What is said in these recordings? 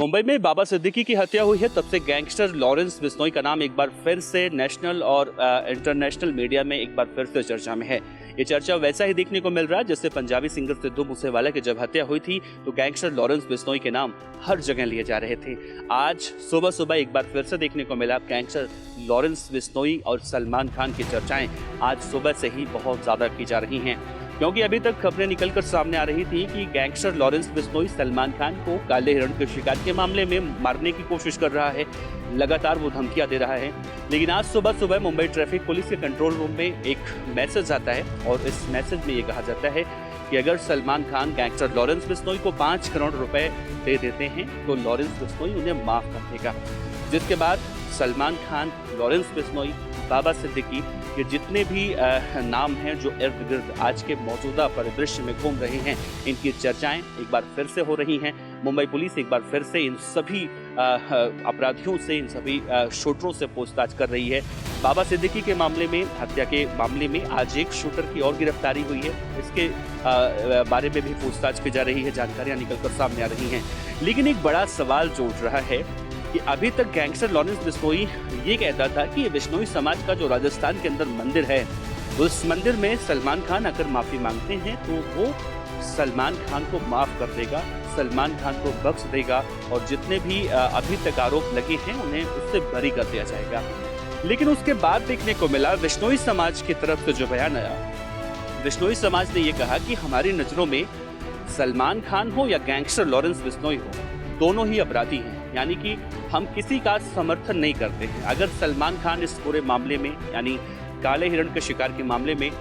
मुंबई में बाबा सिद्दीकी की हत्या हुई है, तब से गैंगस्टर लॉरेंस बिश्नोई का नाम एक बार फिर से नेशनल और इंटरनेशनल मीडिया में एक बार फिर से चर्चा में है। ये चर्चा वैसा ही देखने को मिल रहा है जैसे पंजाबी सिंगर सिद्धू मूसेवाला की जब हत्या हुई थी तो गैंगस्टर लॉरेंस बिश्नोई के नाम हर जगह लिए जा रहे थे। आज सुबह सुबह एक बार फिर से देखने को मिला गैंगस्टर लॉरेंस बिश्नोई और सलमान खान की चर्चाएं आज सुबह से ही बहुत ज्यादा की जा रही हैं, क्योंकि अभी तक खबरें निकलकर सामने आ रही थी कि गैंगस्टर लॉरेंस बिश्नोई सलमान खान को काले हिरण के शिकार के मामले में मारने की कोशिश कर रहा है, लगातार वो धमकियां दे रहा है। लेकिन आज सुबह सुबह मुंबई ट्रैफिक पुलिस के कंट्रोल रूम में एक मैसेज आता है और इस मैसेज में ये कहा जाता है कि अगर सलमान खान गैंगस्टर लॉरेंस बिश्नोई को 5 करोड़ रुपए दे देते हैं तो लॉरेंस बिश्नोई उन्हें माफ कर देगा। जिसके बाद सलमान खान, लॉरेंस बिश्नोई, बाबा सिद्दीकी, ये जितने भी नाम हैं जो इर्द गिर्द आज के मौजूदा परिदृश्य में घूम रहे हैं, इनकी चर्चाएं एक बार फिर से हो रही हैं। मुंबई पुलिस एक बार फिर से इन सभी अपराधियों से, इन सभी शूटरों से पूछताछ कर रही है। बाबा सिद्दीकी के मामले में, हत्या के मामले में आज एक शूटर की और गिरफ्तारी हुई है, इसके बारे में भी पूछताछ की जा रही है, जानकारियां निकलकर सामने आ रही हैं। लेकिन एक बड़ा सवाल जो उठ रहा है कि अभी तक गैंगस्टर लॉरेंस बिश्नोई ये कहता था कि बिश्नोई समाज का जो राजस्थान के अंदर मंदिर है, उस मंदिर में सलमान खान अगर माफी मांगते हैं तो वो सलमान खान को माफ कर देगा, सलमान खान को बख्श देगा और जितने भी अभी तक आरोप लगे हैं उन्हें उससे बरी कर दिया जाएगा। लेकिन उसके बाद देखने को मिला बिश्नोई समाज की तरफ से जो बयान आया, बिश्नोई समाज ने ये कहा कि हमारी नजरों में सलमान खान हो या गैंगस्टर लॉरेंस बिश्नोई हो, दोनों ही अपराधी हैं, यानी कि हम किसी का समर्थन नहीं करते हैं। अगर सलमान खान इस पूरे मामले में, यानी काले हिरण के शिकार के मामले में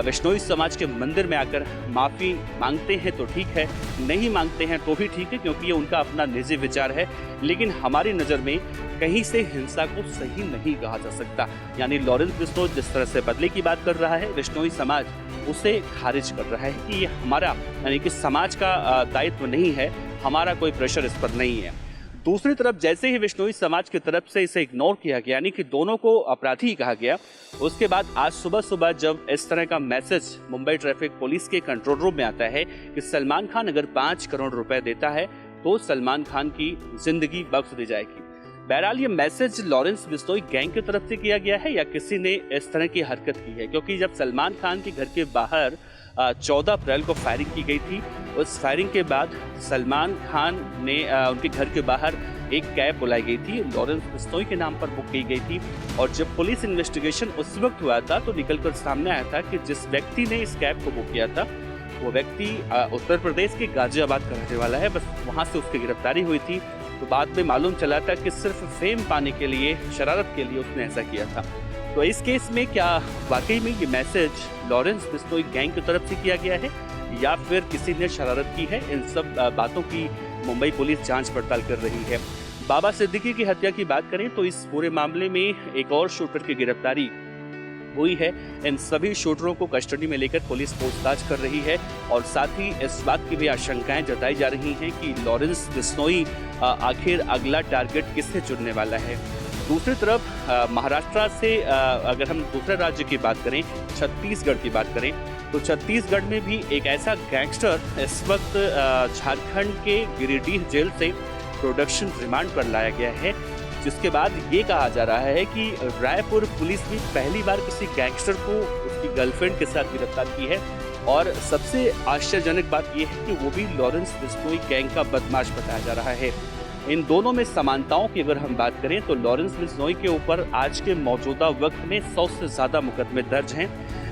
बिश्नोई समाज के मंदिर में आकर माफ़ी मांगते हैं तो ठीक है, नहीं मांगते हैं तो भी ठीक है, क्योंकि ये उनका अपना निजी विचार है। लेकिन हमारी नज़र में कहीं से हिंसा को सही नहीं कहा जा सकता। यानी लॉरेंस बिश्नोई जिस तरह से बदले की बात कर रहा है, बिश्नोई समाज उसे खारिज कर रहा है कि ये हमारा, यानी कि समाज का दायित्व नहीं है, हमारा कोई प्रेशर इस पर नहीं है। दूसरी तरफ जैसे ही बिश्नोई समाज की तरफ से इसे इग्नोर किया गया, यानी कि दोनों को अपराधी कहा गया, उसके बाद आज सुबह सुबह जब इस तरह का मैसेज मुंबई ट्रैफिक पुलिस के कंट्रोल रूम में आता है कि सलमान खान अगर 5 करोड़ रुपए देता है तो सलमान खान की जिंदगी बख्श दी जाएगी। बहरहाल ये मैसेज लॉरेंस बिश्नोई गैंग की तरफ से किया गया है या किसी ने इस तरह की हरकत की है, क्योंकि जब सलमान खान के घर के बाहर 14 अप्रैल को फायरिंग की गई थी, उस फायरिंग के बाद सलमान खान ने उनके घर के बाहर एक कैब बुलाई गई थी, लॉरेंस बिश्नोई के नाम पर बुक की गई थी। और जब पुलिस इन्वेस्टिगेशन उस वक्त हुआ था तो निकलकर सामने आया था कि जिस व्यक्ति ने इस कैब को बुक किया था वो व्यक्ति उत्तर प्रदेश के गाजियाबाद का रहने वाला है। बस वहाँ से उसकी गिरफ्तारी हुई थी। तो बाद में मालूम चला था कि सिर्फ फेम पाने के लिए, शरारत के लिए उसने ऐसा किया था। तो इस केस में क्या वाकई में ये मैसेज लॉरेंस बिश्नोई गैंग की तरफ से किया गया है या फिर किसी ने शरारत की है, इन सब बातों की मुंबई पुलिस जांच पड़ताल कर रही है। बाबा सिद्दीकी की हत्या की बात करें तो इस पूरे मामले में एक और शूटर की गिरफ्तारी हुई है। इन सभी शूटरों को कस्टडी में लेकर पुलिस पूछताछ कर रही है और साथ ही इस बात की भी आशंकाएं जताई जा रही हैं कि लॉरेंस बिश्नोई आखिर अगला टारगेट किससे चुनने वाला है। दूसरी तरफ महाराष्ट्र से अगर हम दूसरे राज्य की बात करें, छत्तीसगढ़ की बात करें, तो छत्तीसगढ़ में भी एक ऐसा गैंगस्टर इस वक्त झारखंड के गिरिडीह जेल से प्रोडक्शन रिमांड पर लाया गया है, जिसके बाद ये कहा जा रहा है कि रायपुर पुलिस ने पहली बार किसी गैंगस्टर को उसकी गर्लफ्रेंड के साथ गिरफ्तार की है। और सबसे आश्चर्यजनक बात यह है कि वो भी लॉरेंस बिश्नोई गैंग का बदमाश बताया जा रहा है। इन दोनों में समानताओं की अगर हम बात करें तो लॉरेंस बिश्नोई के ऊपर आज के मौजूदा वक्त में 100 से ज़्यादा मुकदमे दर्ज हैं,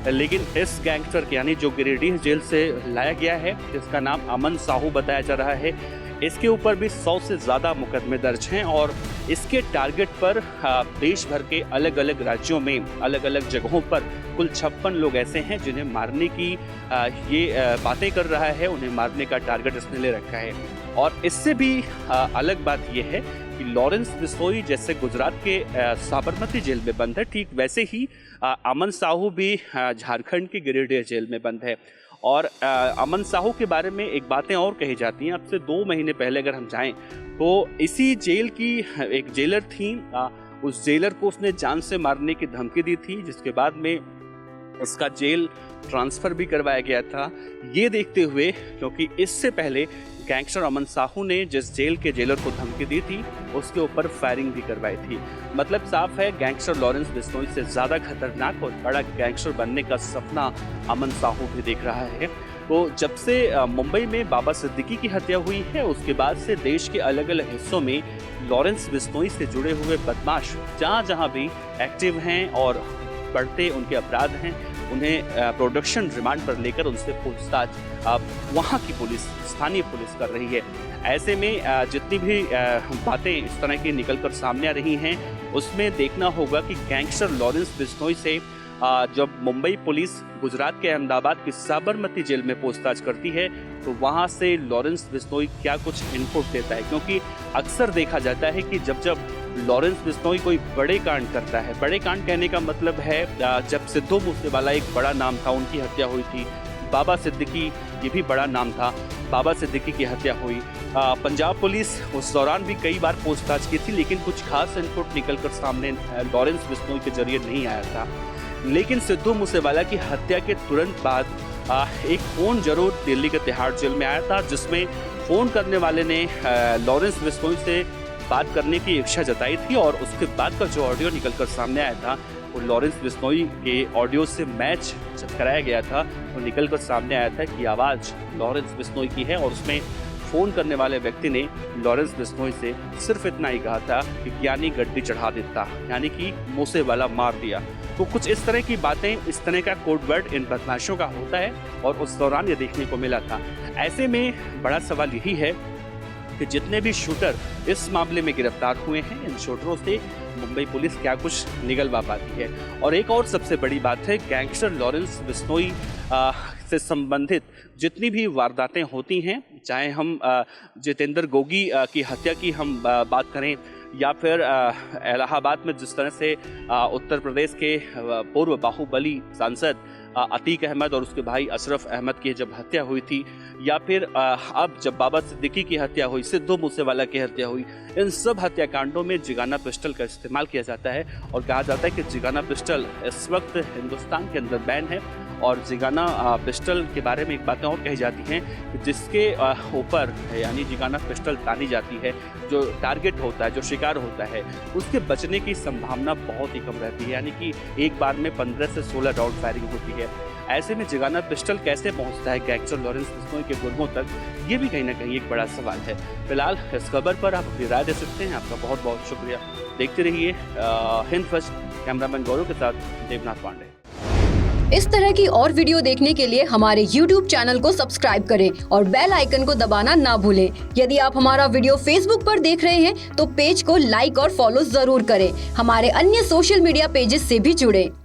लेकिन इस गैंगस्टर के, यानी जो गिरिडीह जेल से लाया गया है, जिसका नाम अमन साहू बताया जा रहा है, इसके ऊपर भी 100 से ज़्यादा मुकदमे दर्ज हैं और इसके टारगेट पर देश भर के अलग अलग राज्यों में, अलग अलग जगहों पर कुल 56 लोग ऐसे हैं जिन्हें मारने की ये बातें कर रहा है, उन्हें मारने का टारगेट इसने ले रखा है। और इससे भी अलग बात यह है कि लॉरेंस बिश्नोई जैसे गुजरात के साबरमती जेल में बंद है, ठीक वैसे ही अमन साहू भी झारखंड के गिरिडीह जेल में बंद है। और अमन साहू के बारे में एक बातें और कही जाती हैं। अब से 2 महीने पहले अगर हम जाएं तो इसी जेल की एक जेलर थी, उस जेलर को उसने जान से मारने की धमकी दी थी, जिसके बाद में उसका जेल ट्रांसफ़र भी करवाया गया था। ये देखते हुए, क्योंकि इससे पहले गैंगस्टर अमन साहू ने जिस जेल के जेलर को धमकी दी थी उसके ऊपर फायरिंग भी करवाई थी। मतलब साफ है, गैंगस्टर लॉरेंस बिश्नोई से ज़्यादा खतरनाक और बड़ा गैंगस्टर बनने का सपना अमन साहू भी देख रहा है। तो जब से मुंबई में बाबा सिद्दीकी की हत्या हुई है उसके बाद से देश के अलग अलग हिस्सों में लॉरेंस बिश्नोई से जुड़े हुए बदमाश जहाँ जहाँ भी एक्टिव हैं और बढ़ते उनके अपराध हैं, उन्हें प्रोडक्शन रिमांड पर लेकर उनसे पूछताछ वहाँ की पुलिस, स्थानीय पुलिस कर रही है। ऐसे में जितनी भी बातें इस तरह की निकलकर सामने आ रही हैं उसमें देखना होगा कि गैंगस्टर लॉरेंस बिश्नोई से जब मुंबई पुलिस गुजरात के अहमदाबाद की साबरमती जेल में पूछताछ करती है तो वहाँ से लॉरेंस बिश्नोई क्या कुछ इनपुट देता है, क्योंकि अक्सर देखा जाता है कि जब लॉरेंस बिश्नोई कोई बड़े कांड करता है, बड़े कांड कहने का मतलब है जब सिद्धू मूसेवाला एक बड़ा नाम था, उनकी हत्या हुई थी, बाबा सिद्दीकी ये भी बड़ा नाम था, बाबा सिद्दीकी की हत्या हुई, पंजाब पुलिस उस दौरान भी कई बार पूछताछ की थी लेकिन कुछ खास इनपुट निकलकर सामने लॉरेंस बिश्नोई के जरिए नहीं आया था। लेकिन सिद्धू मूसेवाला की हत्या के तुरंत बाद एक फ़ोन जरूर दिल्ली के तिहाड़ जेल में आया था जिसमें फ़ोन करने वाले ने लॉरेंस बिश्नोई से बात करने की इच्छा जताई थी और उसके बाद का जो ऑडियो निकलकर सामने आया था वो लॉरेंस बिश्नोई के ऑडियो से मैच जब कराया गया था तो निकलकर सामने आया था कि आवाज़ लॉरेंस बिश्नोई की है और उसमें फ़ोन करने वाले व्यक्ति ने लॉरेंस बिश्नोई से सिर्फ इतना ही कहा था कि ज्ञानी गड्डी चढ़ा देता, यानी कि मूसेवाला मार दिया। तो कुछ इस तरह की बातें, इस तरह का कोड वर्ड इन बदमाशों का होता है और उस दौरान ये देखने को मिला था। ऐसे में बड़ा सवाल यही है कि जितने भी शूटर इस मामले में गिरफ्तार हुए हैं, इन शूटरों से मुंबई पुलिस क्या कुछ निगलवा पाती है। और एक और सबसे बड़ी बात है, गैंगस्टर लॉरेंस बिश्नोई से संबंधित जितनी भी वारदातें होती हैं, चाहे हम जितेंद्र गोगी की हत्या की हम बात करें या फिर इलाहाबाद में जिस तरह से उत्तर प्रदेश के पूर्व बाहुबली सांसद अतीक अहमद और उसके भाई अशरफ अहमद की जब हत्या हुई थी, या फिर अब जब बाबा सिद्दीकी की हत्या हुई, सिद्धू मूसेवाला की हत्या हुई, इन सब हत्याकांडों में जिगाना पिस्टल का इस्तेमाल किया जाता है और कहा जाता है कि जिगाना पिस्टल इस वक्त हिंदुस्तान के अंदर बैन है। और जिगाना पिस्टल के बारे में एक बातें और कही जाती हैं कि जिसके ऊपर यानी जिगाना पिस्टल तानी जाती है, जो टारगेट होता है, जो शिकार होता है, उसके बचने की संभावना बहुत ही कम रहती है, यानी कि एक बार में 15 से 16 राउंड फायरिंग होती है। ऐसे में जिगाना पिस्टल कैसे पहुंचता है गैंगस्टर लॉरेंस बिश्नोई के गुर्गों तक, ये भी कहीं ना कहीं एक बड़ा सवाल है। फिलहाल इस खबर पर आप अपनी राय दे सकते हैं। आपका बहुत बहुत शुक्रिया। देखते रहिए हिंद फर्स्ट। कैमरामैन गौरव के साथ देवनाथ पांडे। इस तरह की और वीडियो देखने के लिए हमारे YouTube चैनल को सब्सक्राइब करें और बेल आइकन को दबाना ना भूलें। यदि आप हमारा वीडियो Facebook पर देख रहे हैं तो पेज को लाइक और फॉलो जरूर करें। हमारे अन्य सोशल मीडिया पेजेस से भी जुड़ें।